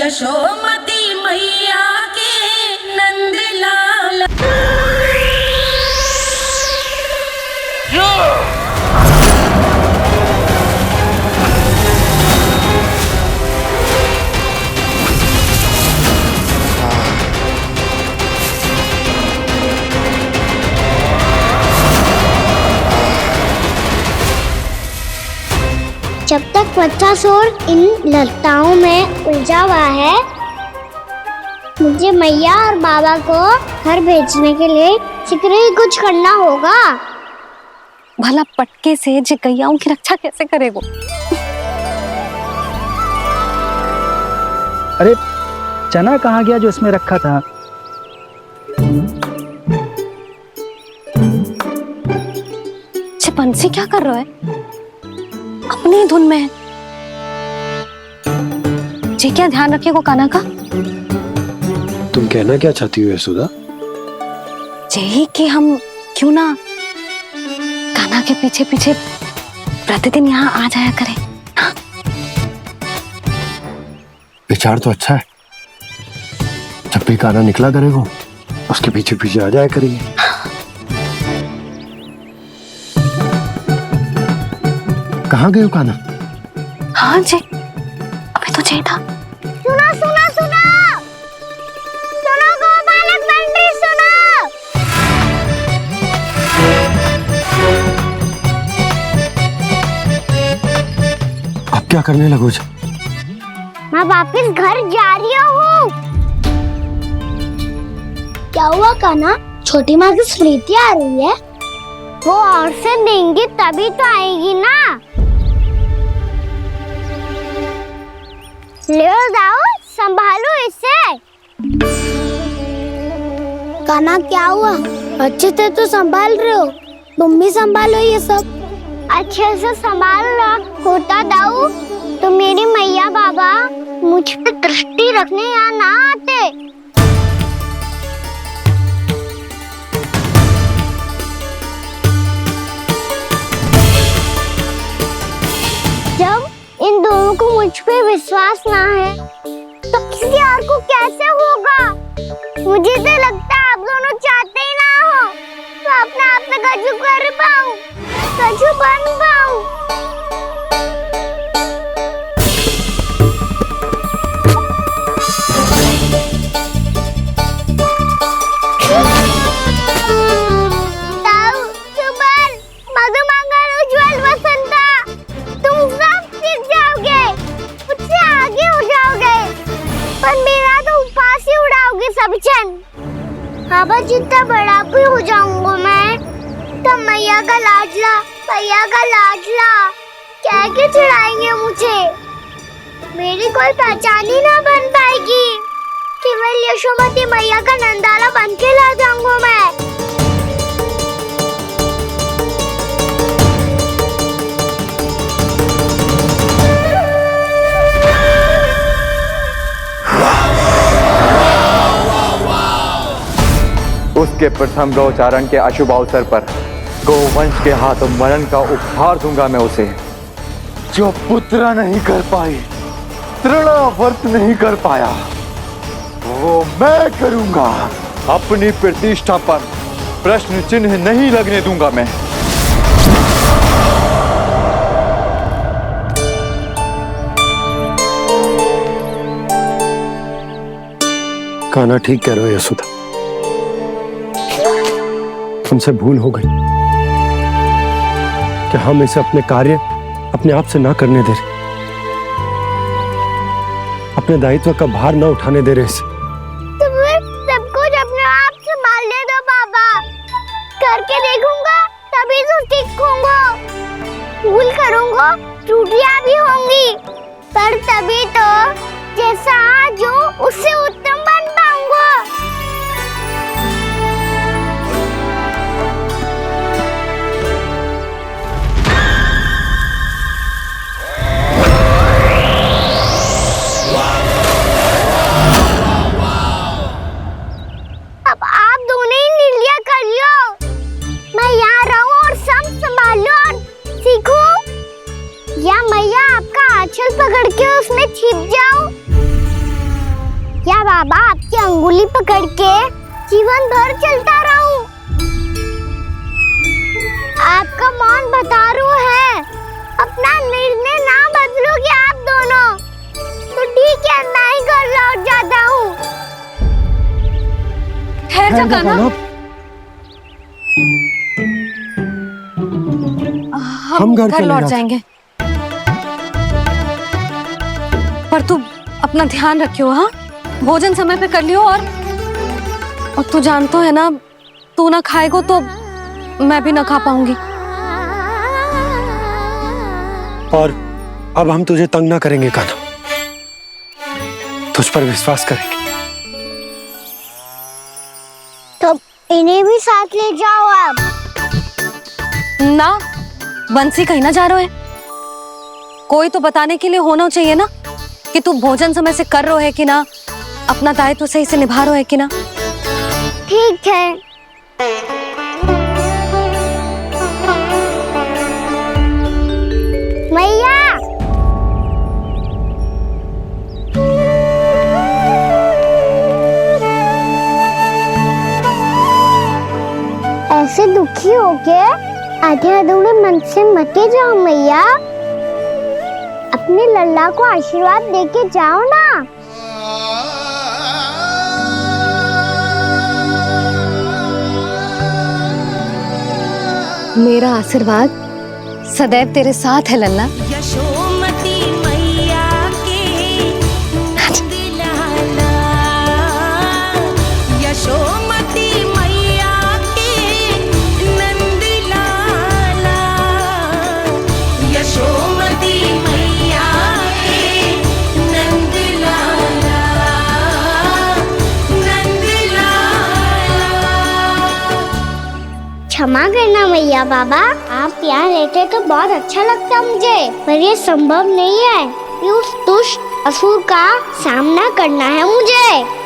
यशोमती मैया के नंद लाल। जब तक वत्सासुर इन लताओं में उलझा हुआ है, मुझे मैया और बाबा को घर भेजने के लिए शीघ्र ही कुछ करना होगा। भला पटके से गैयाओं की रक्षा कैसे करेगा? अरे चना कहाँ गया जो इसमें रखा था? बंसी क्या कर रहा है? अपनी धुन में है। जी क्या ध्यान रखिएगा कान्हा का। तुम कहना क्या चाहती हो यशोदा? यही कि हम क्यों ना कान्हा के पीछे पीछे प्रतिदिन यहाँ आ जाया करें। हाँ? विचार तो अच्छा है। जब भी कान्हा निकला करेगा उसके पीछे पीछे आ जाया करेंगे। कहाँ गए हो कान्हा? हाँ जी, अभी तो चाहिए था। सुनो सुनो सुनो सुनो गोपालक बंटी सुनो। अब क्या करने लगोगे? मैं वापस घर जा रही हूँ। क्या हुआ कान्हा? छोटी माँ की स्मृति आ रही है। वो और से देंगी तभी तो आएगी ना। ले जाओ, संभालो इसे। कान्हा क्या हुआ? अच्छे से तो संभाल रहे हो, तुम भी संभालो ये सब। अच्छे से संभाल रहा होता दाऊ तो मेरी मैया बाबा मुझ पे दृष्टि रखने यहाँ ना आते। जब इन दोनों को मुझ पे विश्वास ना है तो किसी और को कैसे होगा? मुझे तो लगता है आप दोनों चाहते ही ना हो तो अपने आप में गजू कर पाऊं, गजू बन पाऊं। बाबा जितना बड़ा भी हो जाऊंगा मैं तो मैया का लाडला, भैया का लाडला क्या के चिढ़ाएंगे मुझे। मेरी कोई पहचान ही ना बन पाएगी। केवल यशोमती मैया का नंदाला बन के ला जाऊंगा मैं। उसके प्रथम गौचारण के अशुभ अवसर पर गोवंश के हाथों मरण का उपहार दूंगा मैं उसे। जो पुत्र नहीं कर पाई, तृणावर्त नहीं कर पाया, वो मैं करूंगा। अपनी प्रतिष्ठा पर प्रश्न चिन्ह नहीं लगने दूंगा मैं। कान्हा ठीक कह रहे हो यशोदा, हमसे भूल हो गई कि हम इसे अपने कार्य अपने आप से ना करने दे रहे, अपने दायित्व का भार ना उठाने दे रहे इसे। तो फिर सब कुछ अपने आप संभालने दो बाबा। करके देखूंगा तभी तो सीखूंगा। भूल करूंगा, त्रुटियां भी होंगी, पर तभी तो जैसा आज हूं उससे उत्तम बन पाऊंगा। पकड़ के उसमें छिप जाऊं। बाबा आपकी अंगुली पकड़ के जीवन भर चलता रहूं। आपका मौन भतारू है, अपना निर्णय ना बदलोगे आप दोनों तो ठीक है, मैं ही घर लौट जाता हूँ। ठहर जा कान्हा, हम घर लौट जाएंगे, पर तू अपना ध्यान रखियो। हाँ, भोजन समय पे कर लियो। और तू जानतो है ना, तू ना खाएगो तो मैं भी ना खा पाऊंगी। और अब हम तुझे तंग ना करेंगे कान्हा, तुझ पर विश्वास करेंगे। तो इन्हें भी साथ ले जाओ आप। ना, बंसी कहीं ना जा रहे है, कोई तो बताने के लिए होना चाहिए ना कि तू भोजन समय से कर रहे है कि ना, अपना दायित्व सही से निभा रहे है कि ना। ठीक है। मैया, ऐसे दुखी होके आधे अधूरे मन से मत जाओ मैया, अपने लल्ला को आशीर्वाद देके जाओ ना। मेरा आशीर्वाद सदैव तेरे साथ है लल्ला। यशोमती मैया के नंद लाला, यशोमती मैया के नंद लाला, यशोमती मैया के नंद लाला, नंद लाला। क्षमा करना मैया बाबा, आप यहाँ रहते तो बहुत अच्छा लगता मुझे, पर ये संभव नहीं है। ये उस दुष्ट असुर का सामना करना है मुझे।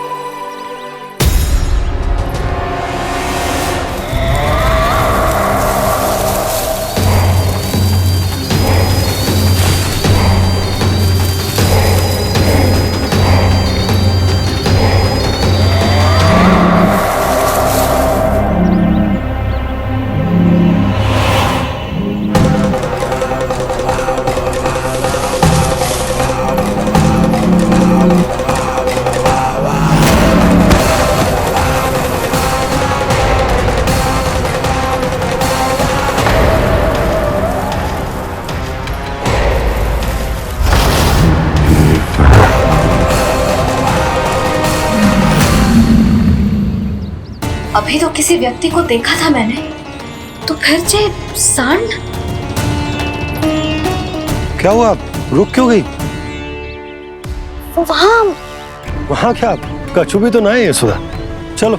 अभी तो किसी व्यक्ति को देखा था मैंने, तो फिर से सांड। क्या हुआ, रुक क्यों गई? वहाँ क्या, कछु भी तो ना है यशोदा, चलो।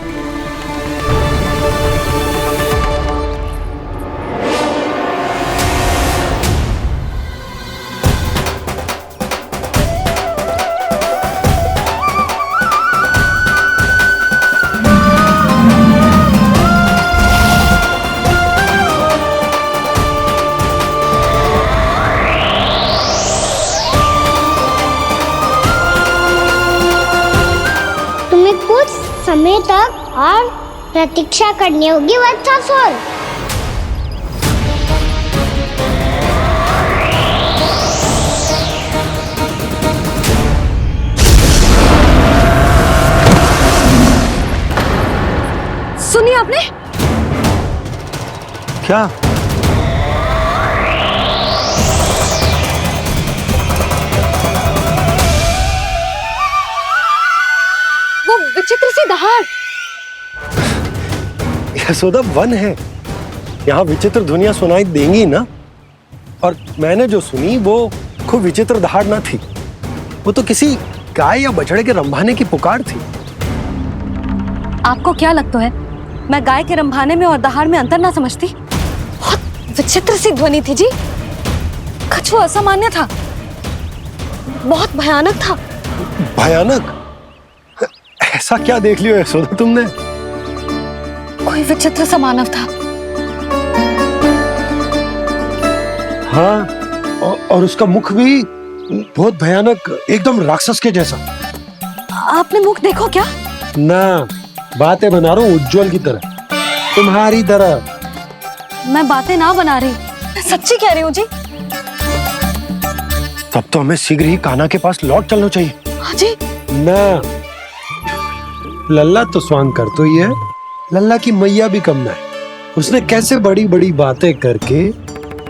समय तक और प्रतीक्षा करनी होगी वत्सासुर। सुनिए आपने क्या? वो विचित्र सी दहाड़। यशोदा, वन है, यहाँ विचित्र ध्वनियां सुनाई देंगी ना। और मैंने जो सुनी वो खूब विचित्र दहाड़ ना थी, वो तो किसी गाय या बछड़े के रंभाने की पुकार थी। आपको क्या लगता है मैं गाय के रंभाने में और दहाड़ में अंतर ना समझती? बहुत विचित्र सी ध्वनि थी जी, कुछ वो असामान्य था, बहुत भयानक था। भयानक? ऐसा क्या देख लियो यशोदा तुमने? कोई विचित्र सा मानव था। हाँ, और उसका मुख भी बहुत भयानक, एकदम राक्षस के जैसा। आपने मुख देखो क्या? ना, बातें बना रहा हूँ उज्जवल की तरह, तुम्हारी तरह। मैं बातें ना बना रही, मैं सच्ची कह रही हूँ जी। तब तो हमें शीघ्र ही कान्हा के पास लौट चलना चाहिए। हाँ जी। ना, लल्ला तो स्वांग कर तो ही है, लल्ला की मैया भी कम ना है। उसने कैसे बड़ी बड़ी बातें करके,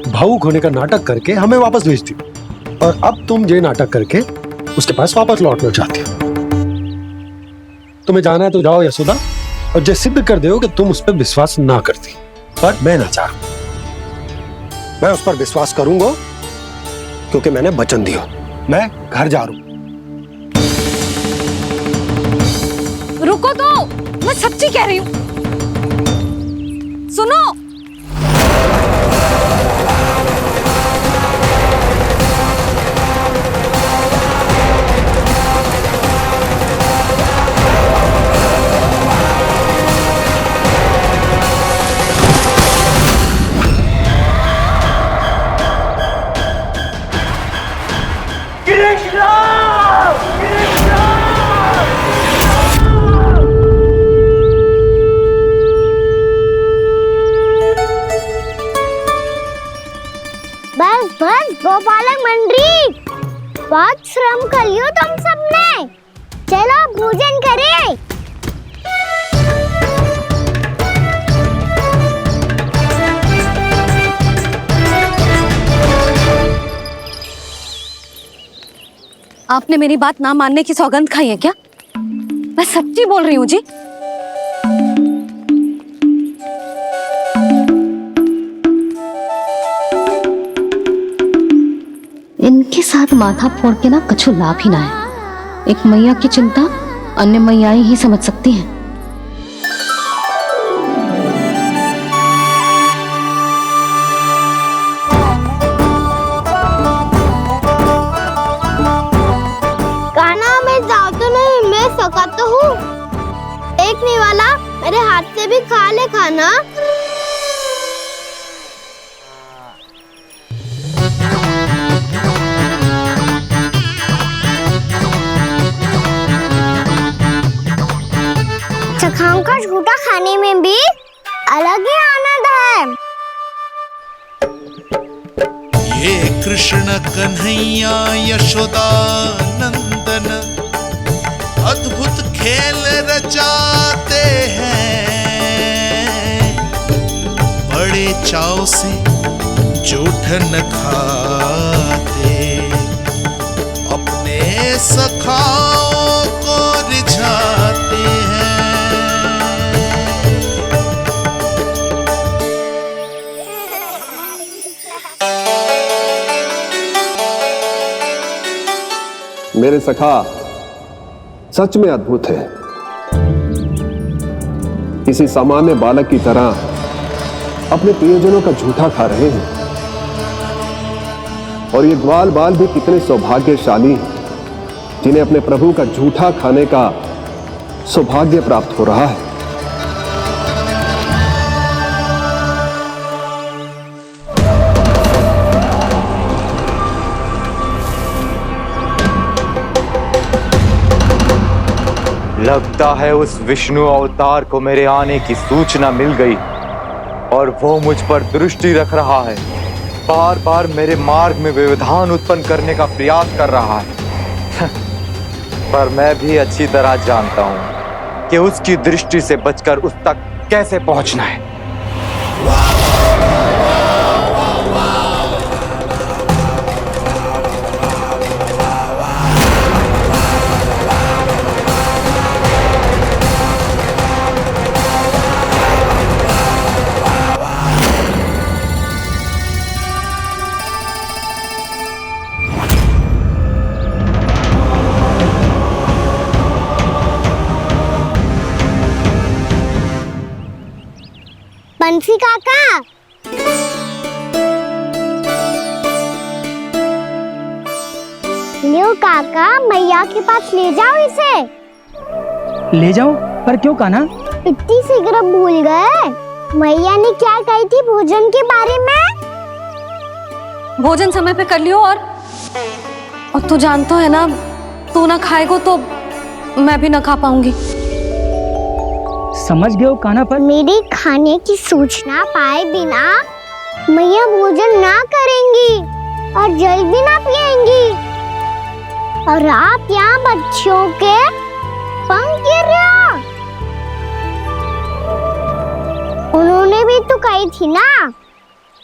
भावुक होने का नाटक करके हमें वापस भेज दी, और अब तुम ये नाटक करके उसके पास वापस लौटना चाहती हो। तुम्हें जाना है तो जाओ यशोदा, और ये सिद्ध कर दो कि तुम उस पर विश्वास ना करती। पर मैं ना चाहूं, मैं उस पर विश्वास करूंगा क्योंकि मैंने वचन दिया। मैं घर जा रहा हूं। रुको तो, मैं सच्ची कह रही हूँ। सुनो। बस बस गोपालक मंडली, बहुत श्रम कर लियो तुम सबने। चलो भोजन करें। आपने मेरी बात ना मानने की सौगंध खाई है क्या? मैं सच्ची बोल रही हूँ जी। इनके साथ माथा फोड़ के ना कछु लाभ ही ना है। एक मैया की चिंता अन्य मैयाएं ही समझ सकती हैं। कान्हा मैं जाओ तो नहीं, मैं सका तो हूँ। एक नहीं वाला मेरे हाथ से भी खा ले खाना। चखाओं का झूठा खाने में भी अलग ही आनंद है। ये कृष्ण कन्हैया यशोदा नंदन अद्भुत खेल रचाते हैं, बड़े चाव से जूठन खाते, अपने सखाओं को रिझाते हैं। मेरे सखा सच में अद्भुत है। किसी सामान्य बालक की तरह अपने प्रियजनों का झूठा खा रहे हैं, और ये ग्वाल बाल भी कितने सौभाग्यशाली हैं जिन्हें अपने प्रभु का झूठा खाने का सौभाग्य प्राप्त हो रहा है। लगता है उस विष्णु अवतार को मेरे आने की सूचना मिल गई और वो मुझ पर दृष्टि रख रहा है। बार बार मेरे मार्ग में व्यवधान उत्पन्न करने का प्रयास कर रहा है। पर मैं भी अच्छी तरह जानता हूं कि उसकी दृष्टि से बचकर उस तक कैसे पहुंचना है। बंसी काका, लियो काका, मैया के पास ले जाओ इसे। ले जाओ, पर क्यों कान्हा? इतनी शीघ्र भूल गए? मैया ने क्या कही थी भोजन के बारे में? भोजन समय पे कर लियो, और तू जानता है ना, तू ना खाएगो तो मैं भी ना खा पाऊंगी। समझ गए हो कान्हा पर? मेरे खाने की सूचना पाए बिना मैया भोजन ना करेंगी और जल भी ना पिएंगी, और आप यहाँ बच्चों के पंख गिर रहे हो। उन्होंने भी तो कही थी ना,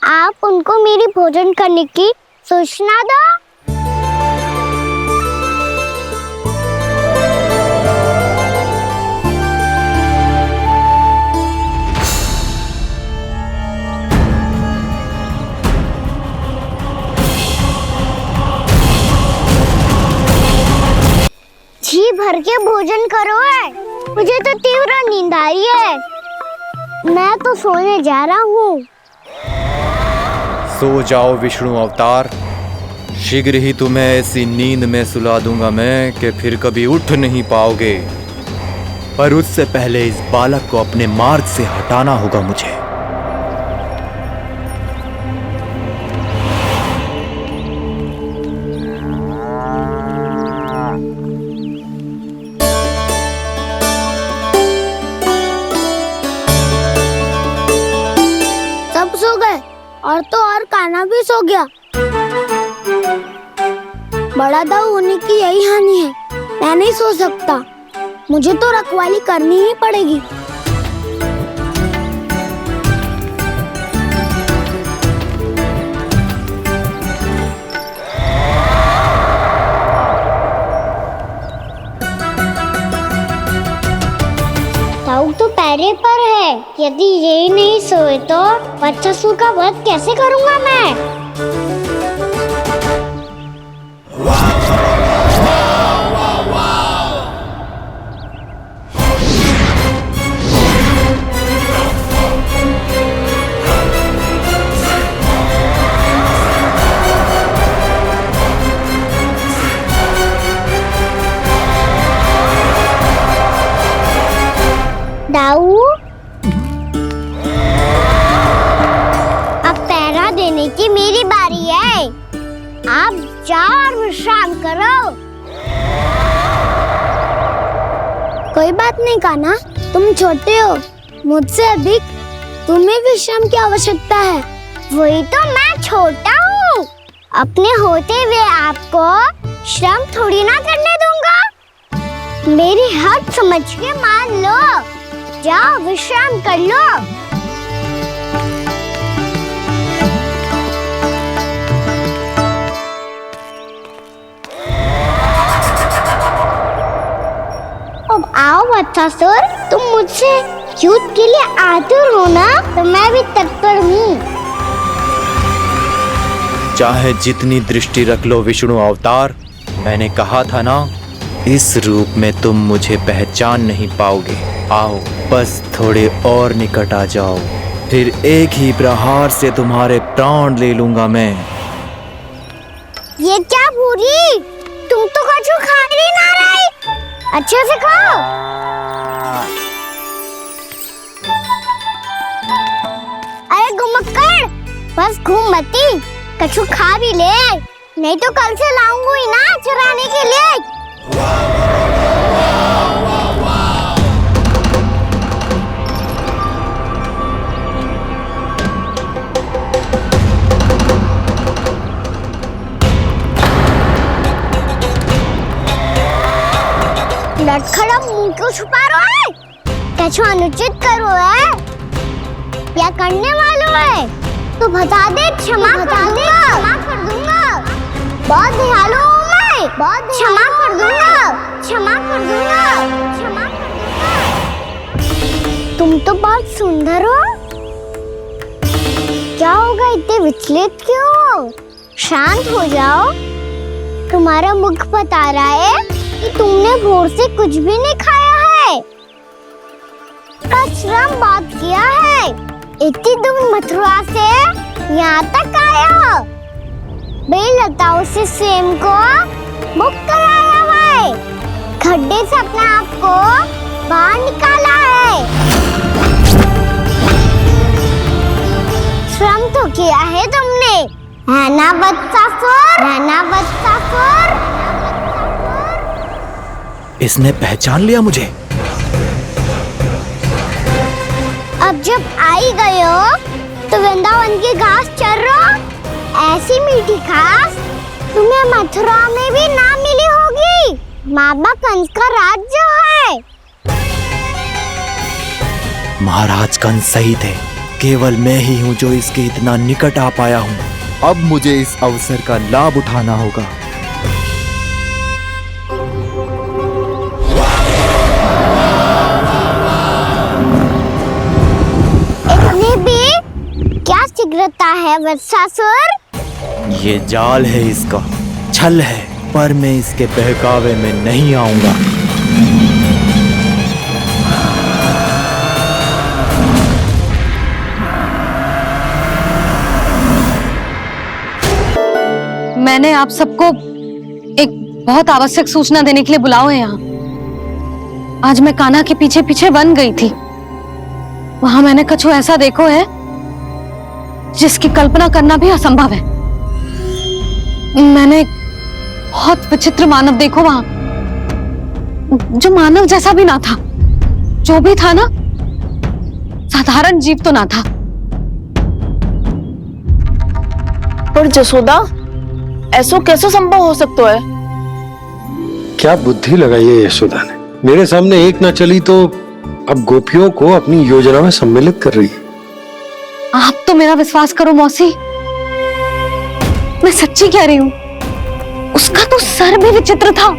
आप उनको मेरी भोजन करने की सूचना दो। जी भर के भोजन करो है, मुझे तो तीव्र नींद आ रही है। मैं तो सोने जा रहा हूँ। सो जाओ विष्णु अवतार, शीघ्र ही तुम्हें ऐसी नींद में सुला दूंगा मैं कि फिर कभी उठ नहीं पाओगे। पर उससे पहले इस बालक को अपने मार्ग से हटाना होगा मुझे। सब सो गए और तो और कान्हा भी सो गया। बड़ा दाऊ होने की यही हानि है, मैं नहीं सो सकता, मुझे तो रखवाली करनी ही पड़ेगी। दाऊ तो पैरे पर है, यदि ये नहीं सोए तो बच्चासुर का वध कैसे करूंगा मैं? दाऊ, अब पहरा देने की मेरी बारी है। आप जाओ और विश्राम करो। कोई बात नहीं कान्हा, तुम छोटे हो, मुझसे अधिक तुम्हें विश्राम की आवश्यकता है। वही तो मैं छोटा हूँ, अपने होते हुए आपको श्रम थोड़ी ना करने दूंगा। मेरी हद समझ के मान लो, जाओ विश्राम कर लो। अब आओ बच्चासुर, तुम मुझसे युद्ध के लिए आतुर हो ना, तो मैं भी तत्पर हूँ। चाहे जितनी दृष्टि रख लो विष्णु अवतार, मैंने कहा था ना, इस रूप में तुम मुझे पहचान नहीं पाओगे। आओ बस थोड़े और निकट आ जाओ, फिर एक ही प्रहार से तुम्हारे प्राण ले लूंगा मैं। ये क्या भूरी, तुम तो कछु खा ही ना रही, अच्छे से खाओ। अरे घुमक्कड़, बस घूम मती, कछु खा भी ले, नहीं तो कल से लाऊंगी ही ना चुराने के लिए। लटखड़ा मुंह क्यों छुपा रहा है? कछु अनुचित करो है या करने वालों है तो बता दे, क्षमा कर दूंगा। बहुत दयालु हूँ मैं, बहुत क्षमा कर दूंगा। तुम तो बहुत सुंदर हो, क्या होगा इतने विचलित क्यों हो? शांत हो जाओ, तुम्हारा मुख बता रहा है कि तुमने भोर से कुछ भी नहीं खाया है, श्रम बात किया है, इतनी दूर मथुरा से यहाँ तक आया हो, बेलताओं से स्वयं को मुक्त कराया हुआ है, खड्डे से अपने आप को बाहर निकाला है, श्रम तो किया है तुमने, है ना बच्चासुर? इसने पहचान लिया मुझे। अब जब आई गए हो तो वृंदावन की घास चर रहो। ऐसी मीठी घास तुम्हें मथुरा में भी ना मिली होगी। बाबा कंस का राज जो है। महाराज कंस सही थे, केवल मैं ही हूँ जो इसके इतना निकट आ पाया हूँ। अब मुझे इस अवसर का लाभ उठाना होगा। इतनी भी क्या शीघ्रता है वत्सासुर? ये जाल है इसका, छल है, पर मैं इसके बहकावे में नहीं आऊंगा। मैंने आप सबको एक बहुत आवश्यक सूचना देने के लिए बुलाओ है यहाँ। आज मैं कान्हा के पीछे पीछे वन गई थी। वहां मैंने कछु ऐसा देखो है जिसकी कल्पना करना भी असंभव है। मैंने बहुत विचित्र मानव देखो वहां, जो मानव जैसा भी ना था। जो भी था ना, साधारण जीव तो ना था। पर जसोदा, ऐसा कैसे संभव हो सकता है? क्या बुद्धि लगाई है यशोदा ने। मेरे सामने एक ना चली तो अब गोपियों को अपनी योजना में सम्मिलित कर रही है। आप तो मेरा विश्वास करो मौसी, मैं सच्ची कह रही हूं। उसका तो सर भी विचित्र था।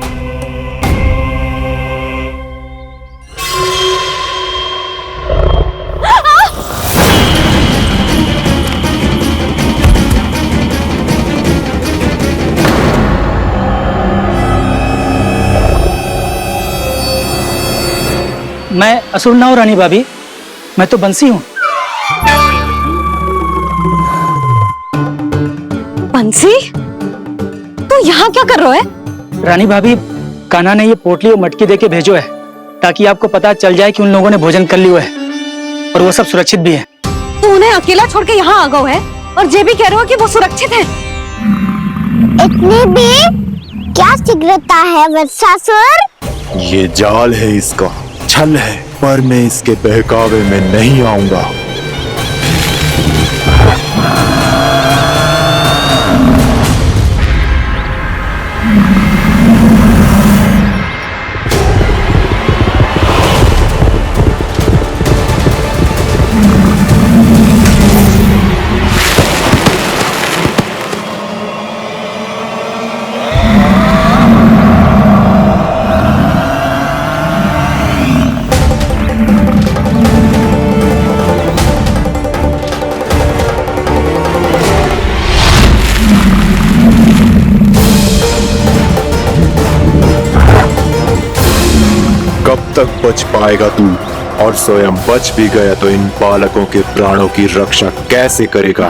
मैं असुर ना हूं रानी भाभी, मैं तो बंसी हूँ। बंसी, तू यहाँ क्या कर रहा है? रानी भाभी, कान्हा ने ये पोटली और मटकी देके भेजो है ताकि आपको पता चल जाए कि उन लोगों ने भोजन कर लिया है और वो सब सुरक्षित भी है। तू उन्हें अकेला छोड़ के यहाँ आ गया है और ये भी कह रहे हो कि वो सुरक्षित है। इतनी भी क्या शीघ्रता है वत्सासुर? ये जाल है इसका, छल है, पर मैं इसके बहकावे में नहीं आऊंगा। कब तक बच पाएगा तू? और स्वयं बच भी गया तो इन बालकों के प्राणों की रक्षा कैसे करेगा?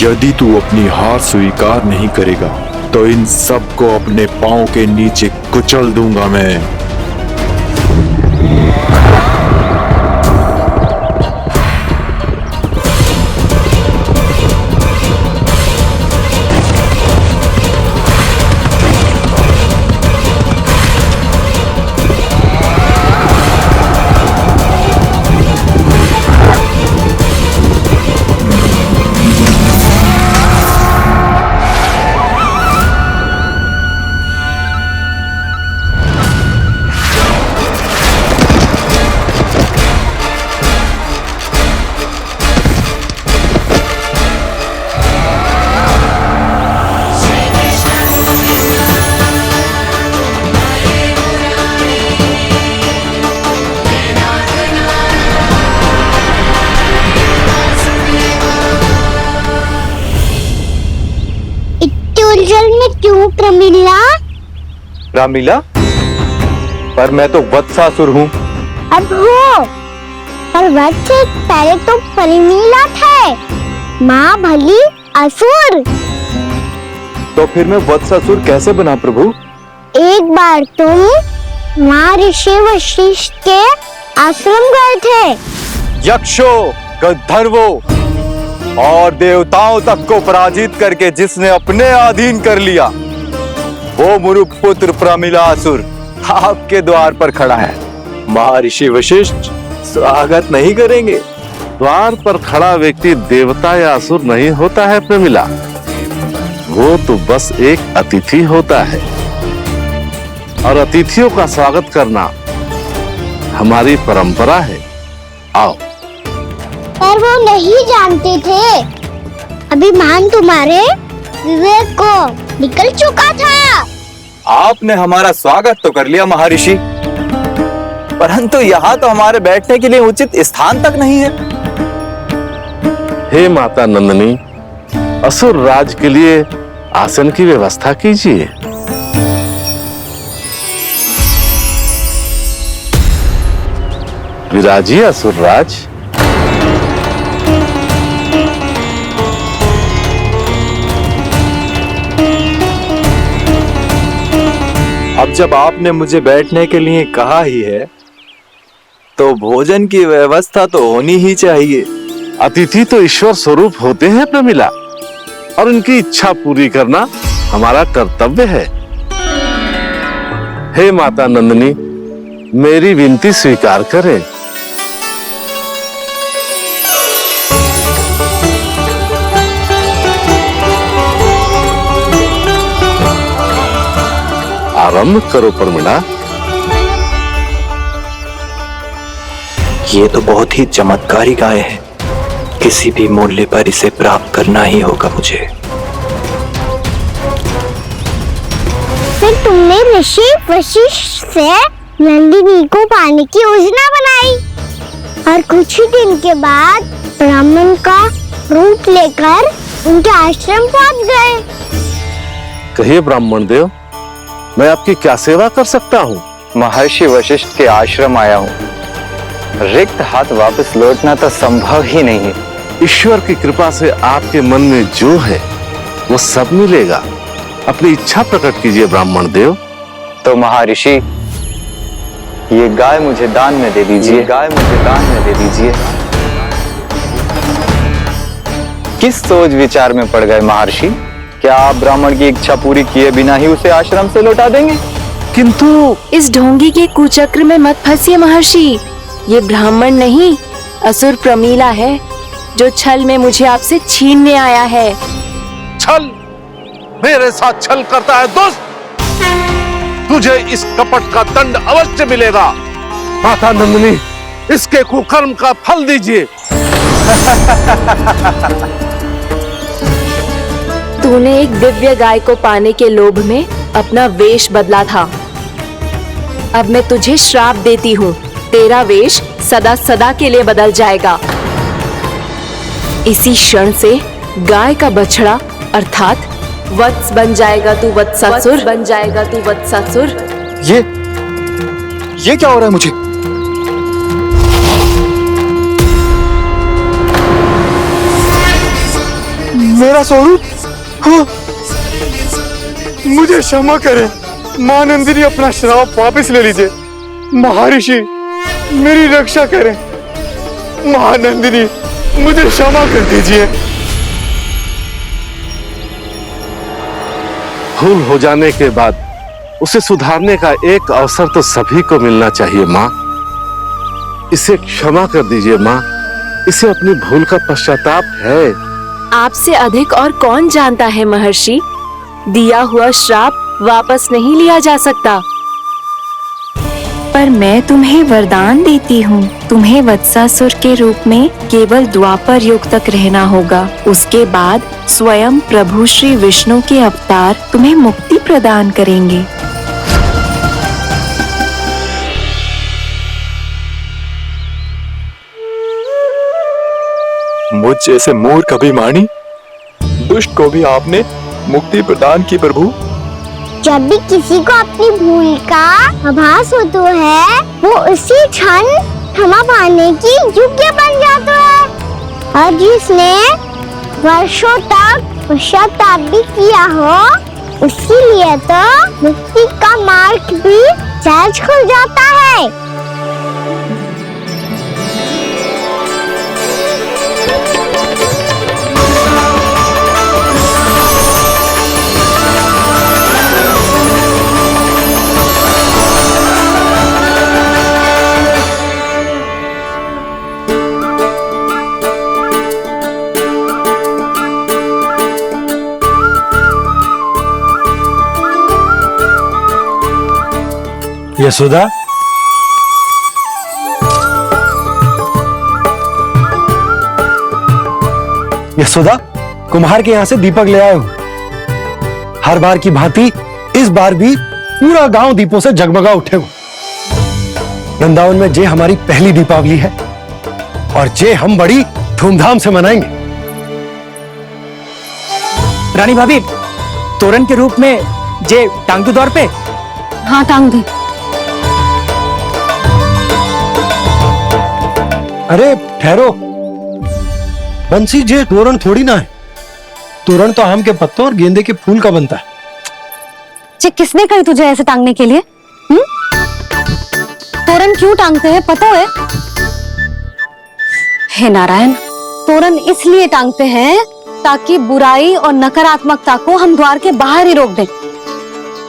यदि तू अपनी हार स्वीकार नहीं करेगा तो इन सबको अपने पांव के नीचे कुचल दूंगा मैं। जल में क्यों प्रमिला? रामलीला, पर मैं तो वत्सासुर हूँ। अब हो, पर वत्स से पहले तो परिमीला थे। माँ भली असुर। तो फिर मैं वत्सासुर कैसे बना प्रभु? एक बार तुम माँ ऋषि वशिष्ठ के आश्रम गए थे। यक्षो, गंधर्वो और देवताओं तक को पराजित करके जिसने अपने अधीन कर लिया, वो मुरुपुत्र प्रमिलासुर आपके द्वार पर खड़ा है। महर्षि वशिष्ठ स्वागत नहीं करेंगे? द्वार पर खड़ा व्यक्ति देवता या असुर नहीं होता है प्रमिला, वो तो बस एक अतिथि होता है और अतिथियों का स्वागत करना हमारी परंपरा है। आओ। पर वो नहीं जानते थे, अभिमान तुम्हारे विवेक को निकल चुका था। आपने हमारा स्वागत तो कर लिया महर्षि, परंतु यहाँ तो हमारे बैठने के लिए उचित स्थान तक नहीं है। हे माता नंदिनी, असुर राज के लिए आसन की व्यवस्था कीजिए। विराजिए असुर राज। अब जब आपने मुझे बैठने के लिए कहा ही है, तो भोजन की व्यवस्था तो होनी ही चाहिए। अतिथि तो ईश्वर स्वरूप होते हैं प्रमिला, और उनकी इच्छा पूरी करना हमारा कर्तव्य है। हे माता नंदिनी, मेरी विनती स्वीकार करें। आरंभ करो प्रमिला। ये तो बहुत ही चमत्कारी गाय है, किसी भी मूल्य पर इसे प्राप्त करना ही होगा मुझे। फिर तुमने ऋषि वशिष्ठ से नंदिनी को पाने की योजना बनाई और कुछ ही दिन के बाद ब्राह्मण का रूप लेकर उनके आश्रम पहुंच गए। कहिए ब्राह्मण देव, मैं आपकी क्या सेवा कर सकता हूँ? महर्षि वशिष्ठ के आश्रम आया हूँ। रिक्त हाथ वापस लौटना तो संभव ही नहीं है। ईश्वर की कृपा से आपके मन में जो है वो सब मिलेगा। अपनी इच्छा प्रकट कीजिए ब्राह्मण देव। तो महर्षि, ये गाय मुझे दान में दे दीजिए। गाय मुझे दान में दे दीजिए। किस सोच विचार में पड़ गए महर्षि? क्या आप ब्राह्मण की इच्छा पूरी किए बिना ही उसे आश्रम से लौटा देंगे? किंतु इस ढोंगी के कुचक्र में मत फंसिए महर्षि। ये ब्राह्मण नहीं, असुर प्रमीला है, जो छल में मुझे आपसे छीनने आया है। छल? मेरे साथ छल करता है दुष्ट? तुझे इस कपट का दंड अवश्य मिलेगा। माता नंदिनी, इसके कुकर्म का फल दीजिए। तूने एक दिव्य गाय को पाने के लोभ में अपना वेश बदला था। अब मैं तुझे श्राप देती हूँ, तेरा वेश सदा सदा के लिए बदल जाएगा। इसी क्षण से गाय का बछड़ा अर्थात वत्स बन जाएगा तू वत्सासुर। बन जाएगा तू वत्सासुर। ये क्या हो रहा है मुझे? मेरा स्वरूप? हाँ। मुझे क्षमा करें मां नंदिनी, अपना श्राप वापस ले लीजिए। महर्षि, मेरी रक्षा करें। मां नंदिनी, मुझे क्षमा कर दीजिए। भूल हो जाने के बाद उसे सुधारने का एक अवसर तो सभी को मिलना चाहिए माँ। इसे क्षमा कर दीजिए माँ, इसे अपनी भूल का पश्चाताप है। आपसे अधिक और कौन जानता है महर्षि, दिया हुआ श्राप वापस नहीं लिया जा सकता। पर मैं तुम्हें वरदान देती हूँ, तुम्हें वत्सासुर के रूप में केवल द्वापर युग तक रहना होगा। उसके बाद स्वयं प्रभु श्री विष्णु के अवतार तुम्हें मुक्ति प्रदान करेंगे। मुझ जैसे मूर्ख अभिमानी दुष्ट को भी आपने मुक्ति प्रदान की प्रभु। जब भी किसी को अपनी भूल का आभास होता है, वो उसी क्षण क्षमा पाने की योग्य बन जाता है। और जिसने वर्षों तक पश्चाताप भी किया हो, उसके लिए तो मुक्ति का मार्ग भी सहज खुल जाता है। यशोदा, यशोदा, कुम्हार के यहां से दीपक ले आया हूं। हर बार की भांति इस बार भी पूरा गांव दीपों से जगमगा उठेगा। वृंदावन में जे हमारी पहली दीपावली है और जे हम बड़ी धूमधाम से मनाएंगे। रानी भाभी, तोरण के रूप में जे टांग दो दौर पे। हाँ, टांग दे। अरे ठहरो, बंसी, जे तोरण थोड़ी ना है। तोरण तो आम के पत्तों और गेंदे के फूल का बनता है। जी, किसने कही तुझे ऐसे टांगने के लिए? तोरण क्यों टांगते हैं पता है? हे नारायण, तोरण इसलिए टांगते हैं ताकि बुराई और नकारात्मकता को हम द्वार के बाहर ही रोक दें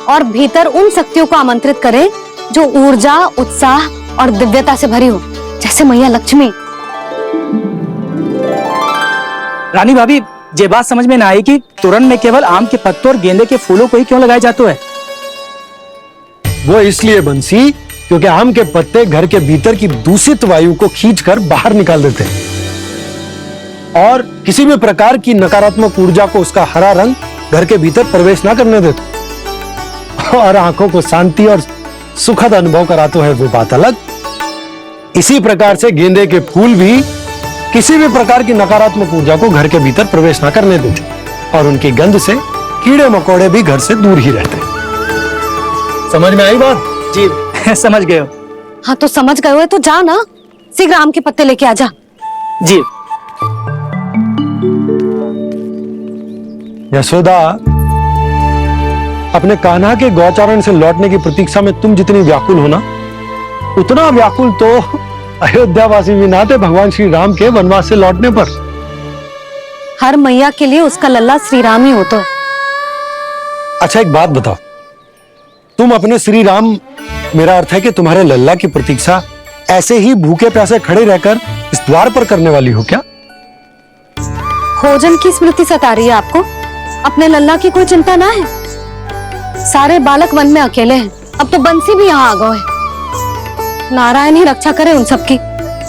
और भीतर उन शक्तियों को आमंत्रित करें जो ऊर्जा, उत्साह और दिव्यता से भरी हो, जैसे मैया लक्ष्मी। रानी भाभी, ये बात समझ में ना आई कि तोरण में केवल आम के पत्तों और गेंदे के फूलों को ही क्यों लगाया जाता है? वो इसलिए बंसी, क्योंकि आम के पत्ते घर के भीतर की दूषित वायु को खींचकर बाहर निकाल देते हैं और किसी भी प्रकार की नकारात्मक ऊर्जा को उसका हरा रंग घर के भीतर प्रवेश ना करने देते और आंखों को शांति और सुखद अनुभव कराता है, वो बात अलग। इसी प्रकार से गेंदे के फूल भी किसी भी प्रकार की नकारात्मक ऊर्जा को घर के भीतर प्रवेश ना करने देते और उनकी गंध से कीड़े मकोड़े भी घर से दूर ही रहते। समझ में आई बात? जी, समझ गए हो। हाँ, तो समझ गए हो तो जा ना, शीघ्र आम के पत्ते लेके आ जा। जी। यशोदा, अपने कान्हा के गौचारण से लौटने की प्रतीक्षा में तुम जितनी व्याकुल हो ना, उतना व्याकुल तो अयोध्यावासी भी ना थे भगवान श्री राम के वनवास से लौटने पर। हर मैया के लिए उसका लल्ला श्री राम ही होता है। अच्छा, एक बात बताओ, तुम अपने श्री राम, मेरा अर्थ है कि तुम्हारे लल्ला की प्रतीक्षा ऐसे ही भूखे प्यासे खड़े रहकर इस द्वार पर करने वाली हो क्या? भोजन की स्मृति सता रही है आपको? अपने लल्ला की कोई चिंता ना है। सारे बालक वन में अकेले हैं, अब तो बंसी भी यहाँ आ गए है। नारायण ही रक्षा करे उन सबकी,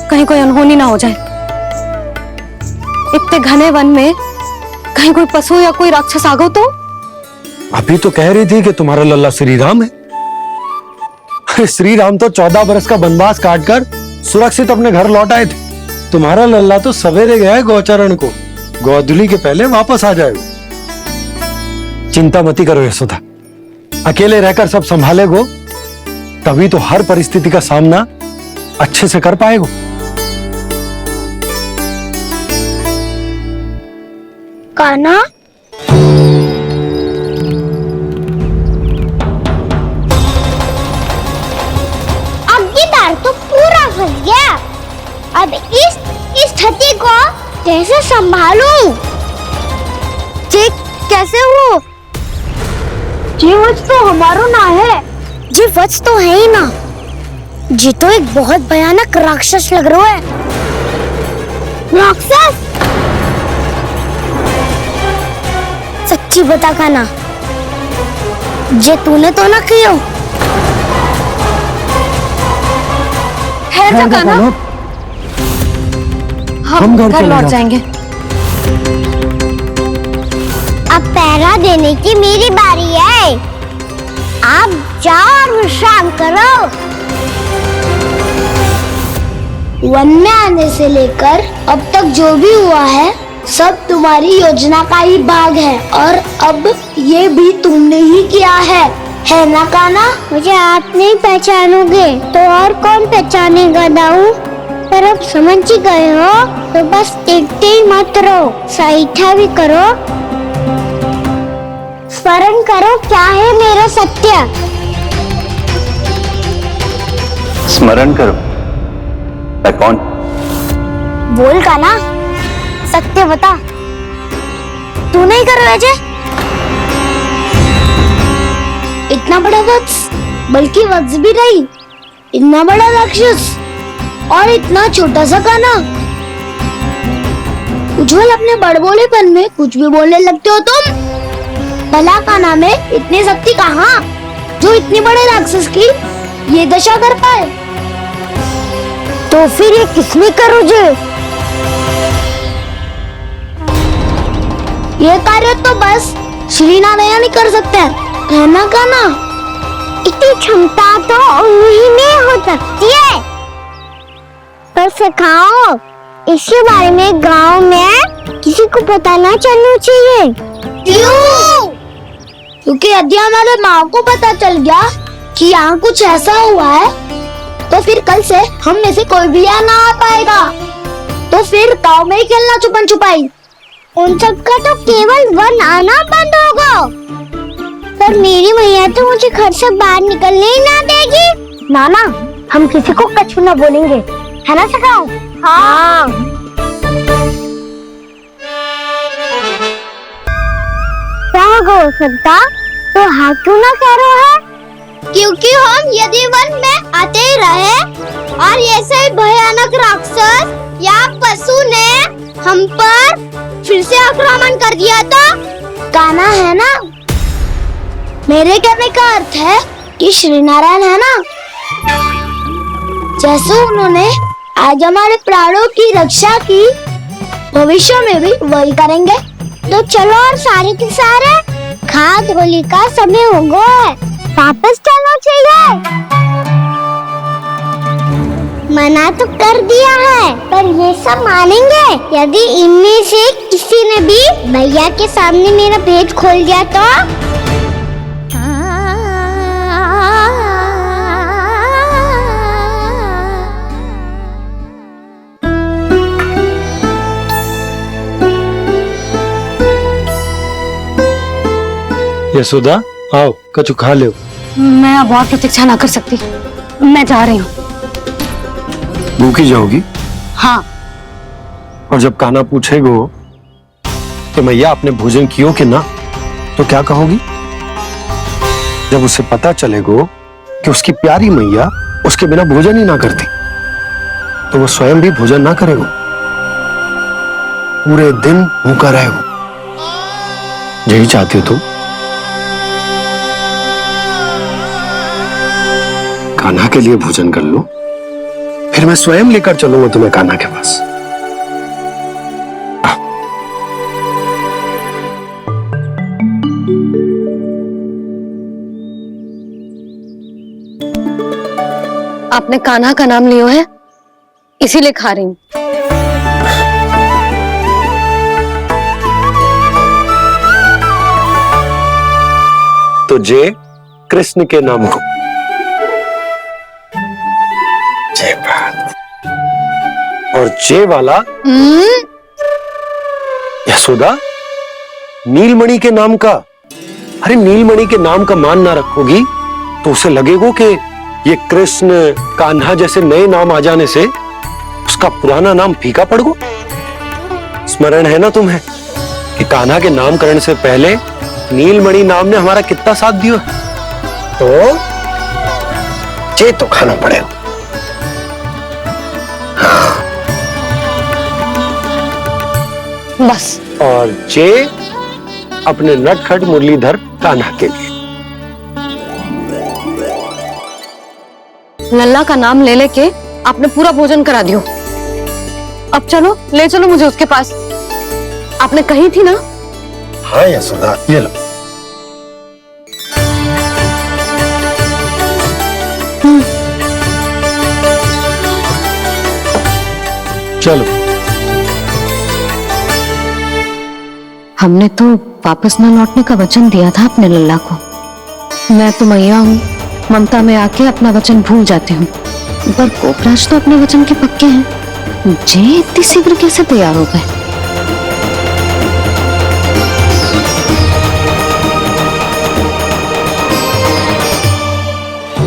कहीं कोई अनहोनी ना हो जाए। इतने घने वन में कहीं कोई पशु या कोई राक्षस आ गो तो? अभी तो कह रही थी कि तुम्हारा लल्ला श्री राम है। श्री राम तो 14 बरस का वनवास काटकर सुरक्षित अपने घर लौट आए थे। तुम्हारा लल्ला तो सवेरे गया है गौचरण को, गोधूली के पहले वापस आ जाएगा। चिंता मती करो यशोदा, अकेले रहकर सब संभालेगो तभी तो हर परिस्थिति का सामना अच्छे से कर पाएगो। कान्हा, अब ये तार तो पूरा फंस गया। अब इस स्थिति को कैसे संभालूं? जी कैसे हो? जी वच तो हमारो ना है। जी वच तो है ही ना। जी तो एक बहुत भयानक राक्षस लग रहा है। राक्षस? सच्ची बता कान्हा, जे तूने तो ना कियो? है जा कान्हा, हम घर लौट जाएंगे। अब पहरा देने की मेरी बारी है। आप जाओ और विश्राम करो। वन में आने से लेकर अब तक जो भी हुआ है सब तुम्हारी योजना का ही भाग है और अब ये भी तुमने ही किया है ना कान्हा? मुझे आप नहीं पहचानोगे तो और कौन पहचानेगा दाऊ? पर अब समझ ही गए हो तो बस देखते ही मत रहो, सहीठा भी करो, स्मरण करो क्या है मेरा सत्य। स्मरण करो? मैं कौन? बोल कान्हा, सत्य बता। तू नहीं करो अजय? इतना बड़ा वत्स, बल्कि वत्स भी नहीं, इतना बड़ा राक्षस और इतना छोटा सा कान्हा। उज्जवल अपने बड़बोलेपन में कुछ भी बोलने लगते हो तुम। भला कान्हा में इतनी शक्ति कहाँ जो इतने बड़े राक्षस की ये दशा कर पाए, तो फिर ये किसने करोगे? ये कार्य तो बस श्री नारायण ही कर सकते हैं, है ना कान्हा? इतनी क्षमता तो उन्हीं में हो सकती है, पर सिखाओ इसके बारे में गांव में किसी को पता ना चलना चाहिए। क्यों? क्योंकि यदि हमारे माँ को पता चल गया कि यहाँ कुछ ऐसा हुआ है, तो फिर कल से हम में से कोई भी यहाँ ना आ पाएगा। तो फिर गांव में ही खेलना छुपन छुपाई। उन सबका तो केवल वन आना बंद होगा, पर मेरी मैया तो मुझे घर से बाहर निकलने ही ना देगी। नाना, हम किसी को कछु ना बोलेंगे, है ना सखाओ? हाँ। क्या हो सकता तो हाँ क्यों ना कह रहे है? क्योंकि हम यदि वन में आते ही रहे और ऐसे भयानक राक्षस या पशु ने हम पर फिर से आक्रमण कर दिया तो कान्हा, है ना? मेरे कहने का अर्थ है कि श्री नारायण है ना, जैसे उन्होंने आज हमारे प्राणों की रक्षा की, भविष्य में भी वही करेंगे। तो चलो और सारे के सारे खाद होली का समय हो गया है, वापस चलना चाहिए। मना तो कर दिया है, पर ये सब मानेंगे यदि इनमें से किसी ने भी भैया के सामने मेरा पेट खोल दिया तो? यशोदा, आओ कछु खा लो। मैं अब और प्रतीक्षा ना कर सकती, मैं जा रही हूँ। भूखी जाओगी? हाँ। और जब कान्हा पूछेगो कि मैया आपने भोजन कियो कि ना, तो क्या कहोगी? जब उसे पता चलेगो कि उसकी प्यारी मैया उसके बिना भोजन ही ना करती, तो वो स्वयं भी भोजन ना करेगो, पूरे दिन भूखा रहेगो। यही चाहती हो तुम? कान्हा के लिए भोजन कर लो, फिर मैं स्वयं लेकर चलूंगा तुम्हें कान्हा के पास। आपने कान्हा का नाम लियो है, इसीलिए खा रही हूँ। तो जय कृष्ण के नाम को। जय बात। और जय वाला यशोदा, नीलमणि के नाम का। अरे नीलमणि के नाम का मान ना रखोगी तो उसे लगेगा कि ये कृष्ण कान्हा जैसे नए नाम आ जाने से उसका पुराना नाम फीका पड़ गो। स्मरण है ना तुम्हें कि कान्हा के नामकरण से पहले नीलमणि नाम ने हमारा कितना साथ दिया? तो चे तो खाना पड़ेगा। हाँ। बस। और चे अपने नटखट मुरलीधर कान्हा के लिए। लल्ला का नाम ले लेके आपने पूरा भोजन करा दियो। अब चलो, ले चलो मुझे उसके पास। आपने कही थी ना? हाँ यशोदा, ये लो। चलो। हमने तो वापस न लौटने का वचन दिया था अपने लल्ला को। मैं तो मैया हूँ, ममता में आके अपना वचन भूल जाती हूँ, पर गोपराज तो अपने वचन के पक्के हैं। जे इतनी शीघ्र कैसे तैयार हो गए?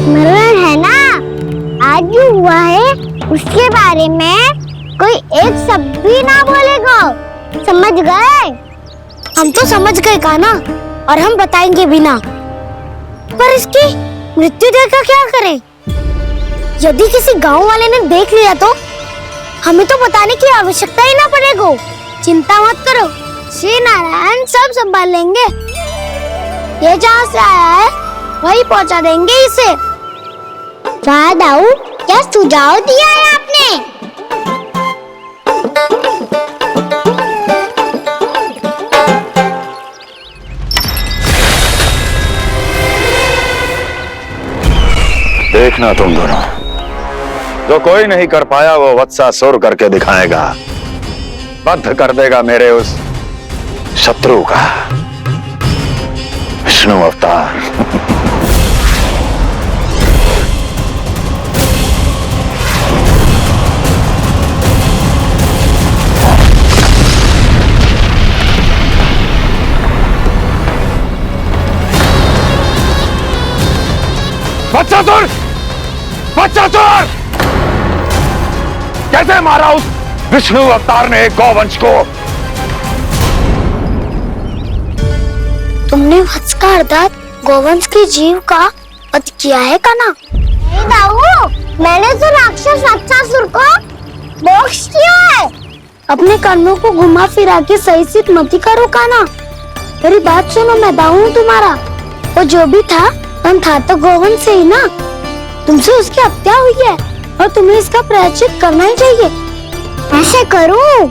मरण है ना, आज जो हुआ है उसके बारे में कोई एक शब्द भी ना बोलेगा, समझ गए? हम तो समझ गए कान्हा, और हम बताएंगे भी ना। पर इसकी मृत्यु देखकर क्या करें? यदि किसी गांव वाले ने देख लिया तो हमें तो बताने की आवश्यकता ही ना पड़ेगा। चिंता मत करो, श्री नारायण सब संभाल लेंगे। ये जहाँ से आया है वही पहुंचा देंगे इसे। वाह दाऊ, क्या सुझाव दिया है आपने। देखना तुम दोनों, जो कोई नहीं कर पाया वो वत्सासुर करके दिखाएगा, बद्ध कर देगा मेरे उस शत्रु का विष्णु अवतार। वत्सासुर! वत्सासुर! कैसे मारा उस विष्णु अवतार ने गौवंश को? तुमने वत्स का अर्थात गोवंश के जीव का वध किया है कान्हा। नहीं दाऊ, मैंने तो राक्षस वत्सासुर को मोक्ष किया है। अपने कर्मों को घुमा फिरा के सही सिद्ध मत करो कान्हा। मेरी बात सुनो, मैं दाऊ हूँ तुम्हारा। वो जो भी था था तो गोवंश से ही ना। तुमसे उसकी हत्या हुई है और तुम्हें इसका प्रायश्चित करना ही चाहिए। ऐसे करूं